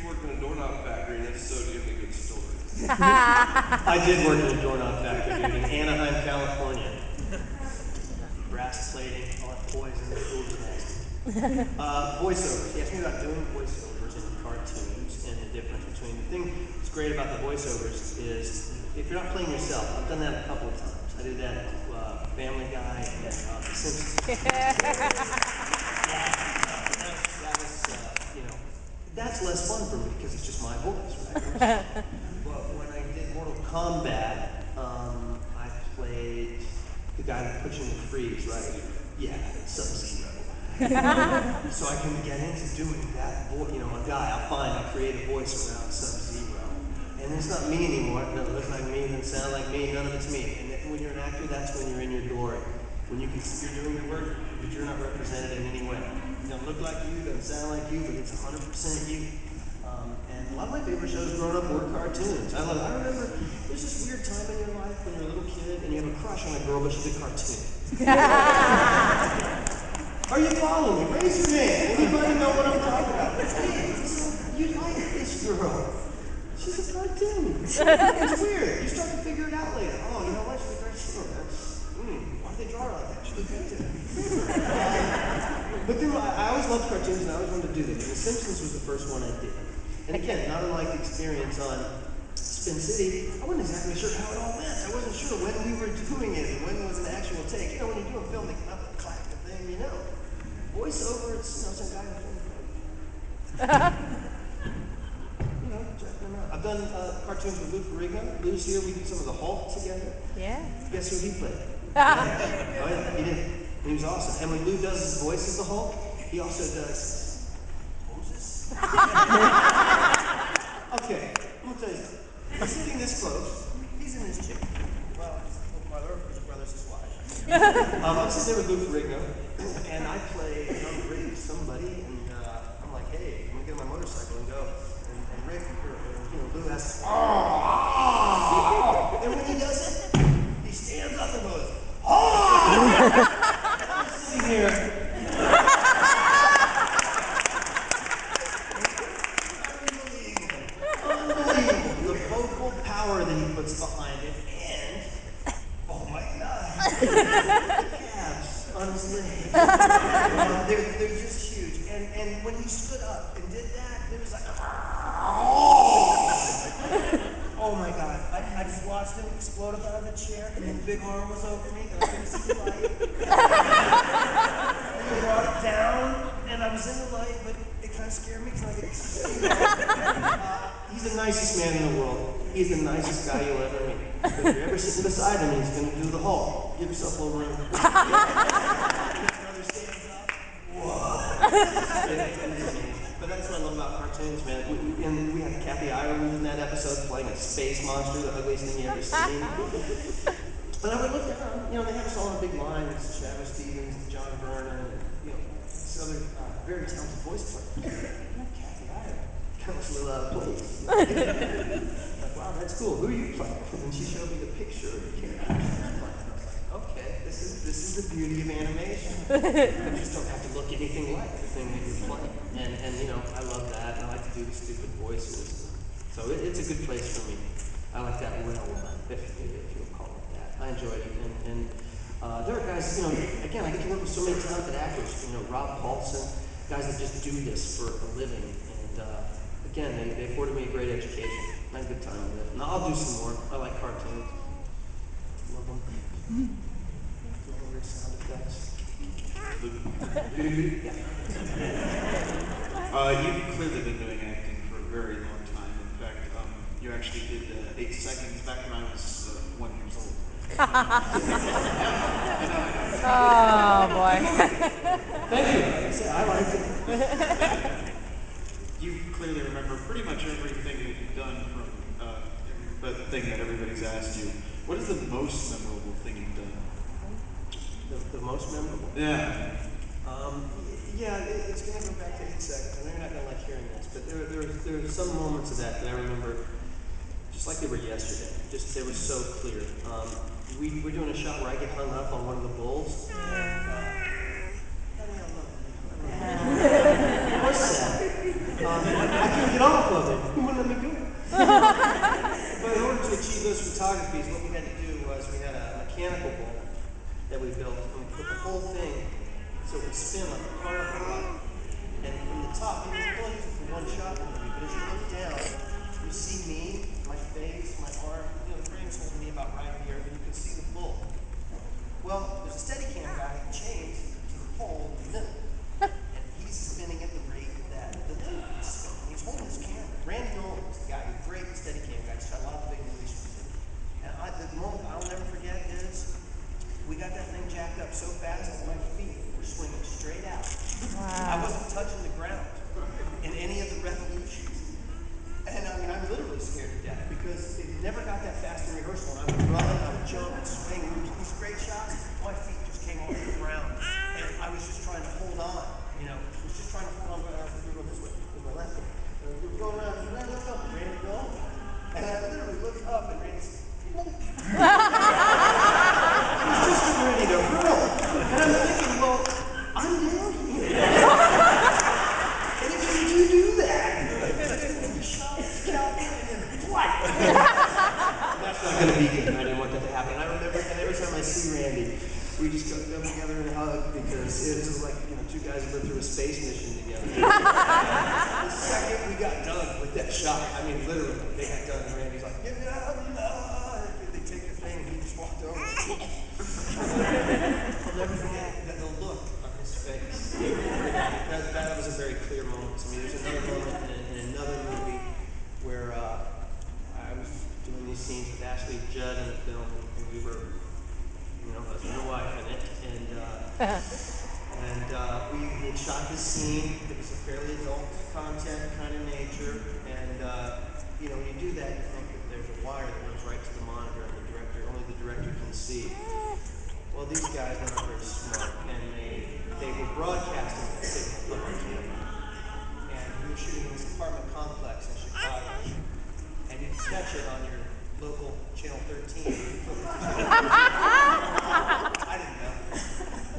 worked in a doorknob factory, and that's so damn good stories. I did work in a doorknob factory, dude, in Anaheim, California. Brass plating, all that poison, food was nasty. Voiceovers. You asked me about doing voiceovers in cartoons and the difference between the thing that's great about the voiceovers is if you're not playing yourself, I've done that a couple of times. I did that Family Guy and The Simpsons. That was, you know, that's less fun for me because it's just my voice, right? But when I did Mortal Kombat, I played the guy that puts you in the freeze, right? Yeah, Sub-Zero. So I can get into doing that voice, you know, a guy, I'll create a voice around Sub-Zero. And it's not me anymore, it doesn't look like me, it doesn't sound like me, none of it's me. And when you're an actor, that's when you're in your glory. When you can see you're doing your work, but you're not represented in any way. It doesn't look like you, doesn't sound like you, but it's 100% you. And a lot of my favorite shows growing up were cartoons. I remember there's this weird time in your life when you're a little kid and you have a crush on a girl, but she's a cartoon. Are you following me? Raise your hand. Anybody know what I'm talking about? Hey, you like this girl. She's a cartoon. It's weird. You start to figure it out later. Oh, you know what? She's very sure. Why did they draw her like that? She looked good too. But then I always loved cartoons and I always wanted to do them. And The Simpsons was the first one I did. And again, not unlike the experience on Spin City, I wasn't exactly sure how it all went. I wasn't sure when we were doing it and when it was an actual take. You know, when you're doing film, they come up and clap the thing, you know. Voiceover, it's, you know, some guy who's you know, checking them out. I've done cartoons with Lou Ferrigno. Lou's here, we did some of the Hulk together. Yeah. Guess who he played? Oh yeah, he did. He was awesome. And when Lou does his voice as the Hulk, he also does Moses. Okay, I'm gonna tell you something. He's sitting this close. He's in his chair. Well, his brother, his brother's his wife. I'm sitting there with Lou Ferrigno, and I play Rick, somebody, and I'm like, hey, I'm gonna get on my motorcycle and go. And Rick, you know, Lou asks, oh! And when he does it, he stands up and goes, oh! I'm sitting here. Unbelievable. The vocal power that he puts behind it, and oh my God, the calves on his legs. They're just huge. And when he stood up and did that, it was like, oh my God. I just watched him explode up out of the chair, and then the big arm was over me, and I couldn't see the light. And he brought it down, and I was in the light, but it kind of scared me because I could see it. He's the nicest man in the world. He's the nicest guy you'll ever meet. If you're ever sitting beside him, he's going to do the Hulk. Give yourself a little room. Brother stands up. Whoa. But that's what I love about cartoons, man. We had Kathy Ireland in that episode playing a space monster, the ugliest thing you ever seen. But I would look down, you know, they have us all on big lines, Shadow Stevens, John Vernon, you know, this other very talented voice player. Kathy Ireland. Kind of a little out of place. Like, wow, that's cool. Who are you playing? And she showed me the picture of the character. And I was like, okay, this is the beauty of animation. You just don't have to look anything like the thing that you're playing. And you know, I love that. And I like to do the stupid voices. So it's a good place for me. I like that realm, if you'll call it that. I enjoy it. And there are guys, you know, again, I get to work with so many talented actors. You know, Rob Paulson, guys that just do this for a living. And again, they afforded me a great education. I had a good time with it. And I'll do some more. I like cartoons. Love them. Weird sound effects. Yeah. You've clearly been doing acting for a very long time. In fact, you actually did 8 seconds back when I was 1 year old. Oh boy. Thank you. Like I said, I liked it. You clearly remember pretty much everything that you've done from the thing that everybody's asked you. What is the most memorable thing you've done? The most memorable? Yeah. Yeah, it's going to go back to 8 seconds. I know you're not going to like hearing this, but there are some moments of that I remember just like they were yesterday. Just they were so clear. We're doing a shot where I get hung up on one of the bulls. What's that? I couldn't get off. top of it. He wouldn't let me do it. But in order to achieve those photographies, what we had to do was we had a mechanical bull that we built, and we put the whole thing so it would spin like a carnival ride. And from the top, I mean, it's only for one shot movie, but as you look down, you see me, my face, my arm, you know, the frame's holding me about right here, and you can see the bull. Well, there's a Steadicam guy chained to the pole in the middle, and he's spinning at the rate that the thing is spinning. He's holding his camera. Randy Nolan was the guy who's great Steadicam guy, shot a lot of big movies with him. And the moment I'll never forget is we got that thing jacked up so fast that my feet were swinging straight out. I wasn't touching the ground in any of the revolutions. And I mean, I'm literally scared to death because it never got that fast in rehearsal. And I would run, I would jump and swing. We would do these great shots. My feet just came off the ground. And I was just trying to hold on, you know. I was just trying to hold on, but I was going this way with my left hand. And we were going around, Randy, go. And I literally looked up and Randy's, he's just getting ready to hurl. And I'm thinking, well, I'm down here. And if you do that, you shot his scalp and then what? That's not going to be good. I didn't want that to happen. And I remember, and every time I see Randy, we just come together and hug because it was like, you know, two guys who lived through a space mission together. The second we got done with that shot, I mean, literally, they got done and Randy's like, get out, they take the thing and he just walked over. I'll never forget the look on his face. That was a very clear moment to me. There's another moment in another movie where I was doing these scenes with Ashley Judd in the film, and we were, you know, husband and wife in it, and we had shot this scene. It was a fairly adult content kind of nature, and you know, when you do that, you think that there's a wire that goes right to the monitor, and only the director can see. Well, these guys were not very smart, and they were broadcasting the signal on camera. And we were shooting in this apartment complex in Chicago. And you catch it on your local Channel 13. I didn't know.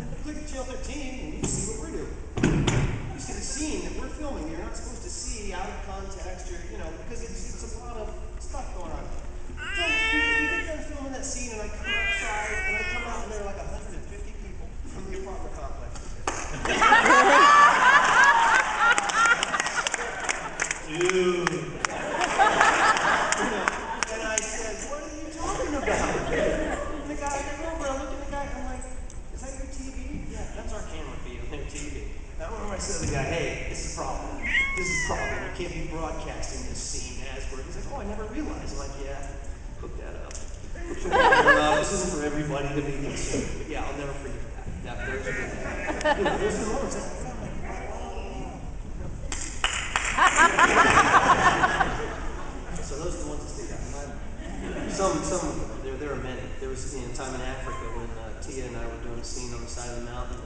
You click Channel 13 and you see what we're doing. You see the scene that we're filming. You're not supposed to see out of context, or, you know, because it's a lot of stuff going on. So we get done filming that scene, and I come outside, and I come out, and there are like 150 people from the apartment complex. Dude. And I said, what are you talking about? And the guy came over, I looked at the guy, and I'm like, is that your TV? Yeah, that's our camera feed on their TV. And I remember I said to the guy, hey, this is a problem. This is a problem. You can't be broadcasting this scene as we're. He's like, oh, I never realized. I'm like, yeah, hook that up. This isn't for everybody to be consumed. But yeah, I'll never forget that. Those are the, you know, those are the moments that so those are the ones that stick out in my mind. Some there are many. There was a time in Africa when Tia and I were doing a scene on the side of the mountain, and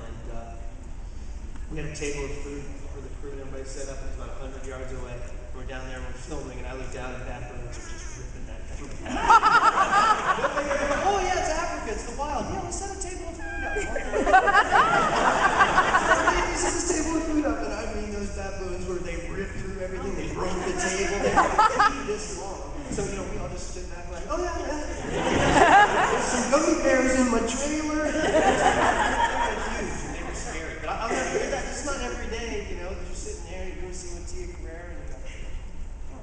we had a table of food for the crew, and everybody set up. It was about 100 yards away. We're down there and we're filming, and I look down at that birds are just ripping that thing. Oh yeah, it's Africa, it's the wild. Yeah, let's set a table of food up. We set this table of food up, and I mean those baboons where they ripped through everything, they broke the table, they were this long. So, you know, we all just stood back like, oh yeah, yeah. There's some gummy bears in my trailer. They were huge and they were scary. But I'll never forget that. It's not every day, you know, that you're sitting there, you're going to see with Tia Carrere, and you're like, oh,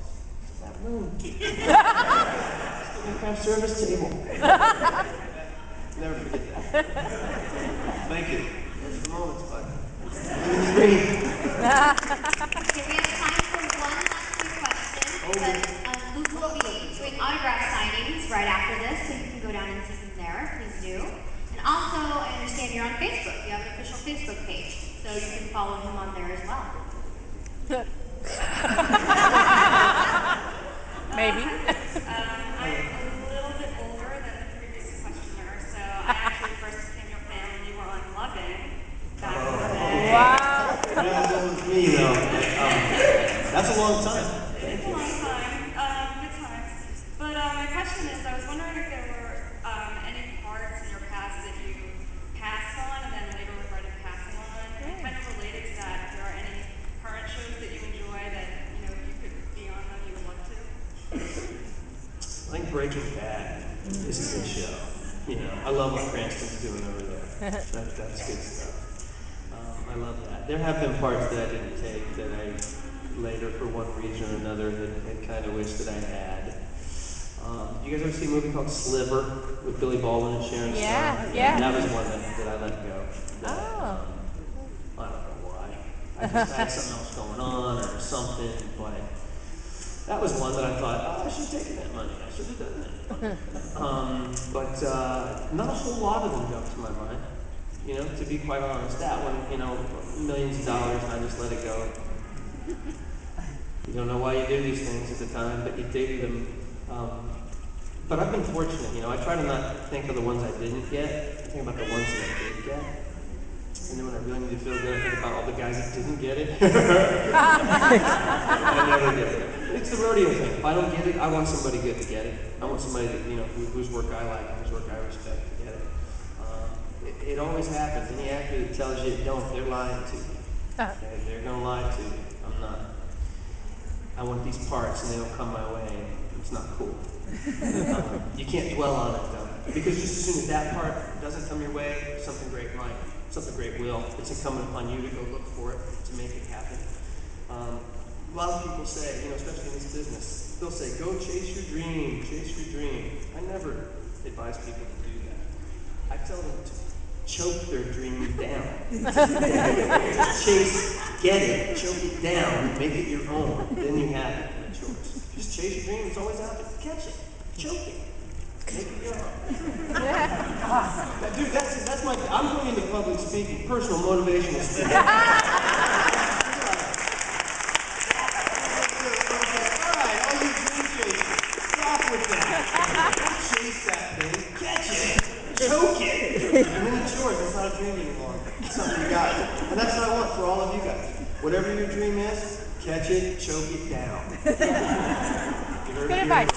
it's that room. Still going to have service table. Never forget that. Thank you. Those are the moments, bud. Okay, we have time for one last quick question. But Luke will be doing autograph signings right after this, so you can go down and see him there. Please do. And also, I understand you're on Facebook. You have an official Facebook page, so you can follow him on there as well. Maybe. I'm a little bit older than the previous questioner, so I actually first became your fan when you were on Loving back in the day. Wow. That was me, though. Breaking Bad is a good show. You know, I love what Cranston's doing over there. That's good stuff. I love that. There have been parts that I didn't take that I later, for one reason or another, had kind of wished that I had. You guys ever see a movie called Sliver with Billy Baldwin and Sharon Stone? Yeah. That was one that I let go. That, Oh. I don't know why. I just had something else going on or something, but that was one that I thought, oh, I should have taken that money. I should have done that. But not a whole lot of them jumped to my mind. You know, to be quite honest, that one, you know, millions of dollars, and I just let it go. You don't know why you do these things at the time, but you do them. But I've been fortunate, you know. I try to not think of the ones I didn't get. I think about the ones that I did get. And then when I really need to feel good, I think about all the guys that didn't get it. I never get it. It's the rodeo thing. If I don't get it, I want somebody good to get it. I want somebody that, you know, whose work I like and whose work I respect to get it. It always happens. Any actor that tells you it don't, they're lying to you. They're going to lie to you. I'm not. I want these parts and they don't come my way. It's not cool. You can't dwell on it though. Because just as soon as that part doesn't come your way, something great might. Something great will. It's incumbent upon you to go look for it, to make it happen. A lot of people say, you know, especially in this business, they'll say, go chase your dream, chase your dream. I never advise people to do that. I tell them to choke their dream down. Just chase, get it, choke it down, make it your own. Then you have it, and it's yours. Just chase your dream, it's always out there. Catch it, choke it, make it your own. Dude, that's my, I'm going into public speaking, personal motivational speaking. Chase that thing, catch it, choke it, and then it's yours. It's not a dream anymore. It's something you got. And that's what I want for all of you guys. Whatever your dream is, catch it, choke it down. Good advice.